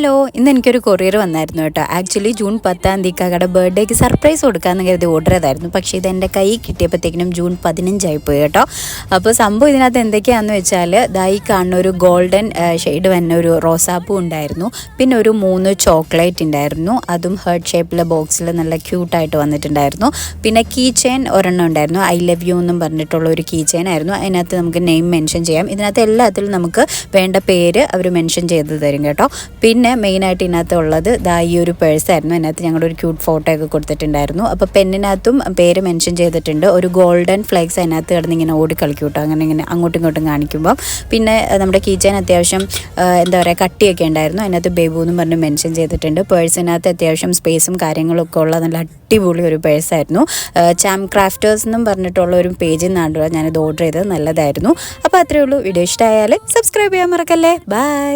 Hello, ഇന്ന് എനിക്കൊരു courier വന്നായിരുന്നു കേട്ടോ. ആക്ച്വലി ജൂൺ 10 ഇക്കാക്കയുടെ ബർത്ത്ഡേക്ക് സർപ്രൈസ് കൊടുക്കാമെന്ന് കരുതി ഓർഡർ ചെയ്തായിരുന്നു. പക്ഷേ ഇതെൻ്റെ കൈ കിട്ടിയപ്പോഴത്തേക്കിനും ജൂൺ 15 പോയി കേട്ടോ. അപ്പോൾ സംഭവം ഇതിനകത്ത് എന്തൊക്കെയാണെന്ന് വെച്ചാൽ ഈ കാണുന്ന ഒരു ഗോൾഡൻ ഷെയ്ഡ് വന്ന ഒരു റോസാപ്പൂ ഉണ്ടായിരുന്നു. പിന്നെ ഒരു 3 ചോക്ലേറ്റ് ഉണ്ടായിരുന്നു. അതും ഹേർട്ട് ഷേപ്പിലെ ബോക്സിൽ നല്ല ക്യൂട്ടായിട്ട് വന്നിട്ടുണ്ടായിരുന്നു. പിന്നെ കീ ചെയിൻ ഒരെണ്ണം ഉണ്ടായിരുന്നു. ഐ ലവ് യു എന്നും പറഞ്ഞിട്ടുള്ള ഒരു കീ ചെയിൻ ആയിരുന്നു. അതിനകത്ത് നമുക്ക് നെയിം മെൻഷൻ ചെയ്യാം. ഇതിനകത്ത് എല്ലാത്തിലും നമുക്ക് വേണ്ട പേര് അവർ മെൻഷൻ ചെയ്ത് തരും കേട്ടോ. പിന്നെ മെയിനായിട്ട് ഇതിനകത്ത് ഉള്ളത് ഈ ഒരു പേഴ്സായിരുന്നു. അതിനകത്ത് ഞങ്ങളുടെ ഒരു ക്യൂട്ട് ഫോട്ടോ ഒക്കെ കൊടുത്തിട്ടുണ്ടായിരുന്നു. അപ്പോൾ പെന്നിനകത്തും പേര് മെൻഷൻ ചെയ്തിട്ടുണ്ട്. ഒരു ഗോൾഡൻ ഫ്ലേക്സ് അതിനകത്ത് കിടന്ന് ഇങ്ങനെ ഓടിക്കളിക്കും കേട്ടോ, അങ്ങനെ ഇങ്ങനെ അങ്ങോട്ടും ഇങ്ങോട്ടും കാണിക്കുമ്പം. പിന്നെ നമ്മുടെ കീച്ചേൻ അത്യാവശ്യം എന്താ പറയുക കട്ടിയൊക്കെ ഉണ്ടായിരുന്നു. അതിനകത്ത് ബേബു എന്നും പറഞ്ഞ് മെൻഷൻ ചെയ്തിട്ടുണ്ട്. പേഴ്സിനകത്ത് അത്യാവശ്യം സ്പേസും കാര്യങ്ങളൊക്കെ ഉള്ള നല്ല അടിപൊളി ഒരു പേഴ്സായിരുന്നു. ചാം ക്രാഫ്റ്റേഴ്സ് എന്നും പറഞ്ഞിട്ടുള്ള ഒരു പേജിൽ നിന്നാണ് ഞാനിത് ഓർഡർ ചെയ്തത്. നല്ലതായിരുന്നു. അപ്പോൾ അത്രയേ ഉള്ളൂ. വീഡിയോ ഇഷ്ടമായാൽ സബ്സ്ക്രൈബ് ചെയ്യാൻ മറക്കല്ലേ. ബൈ.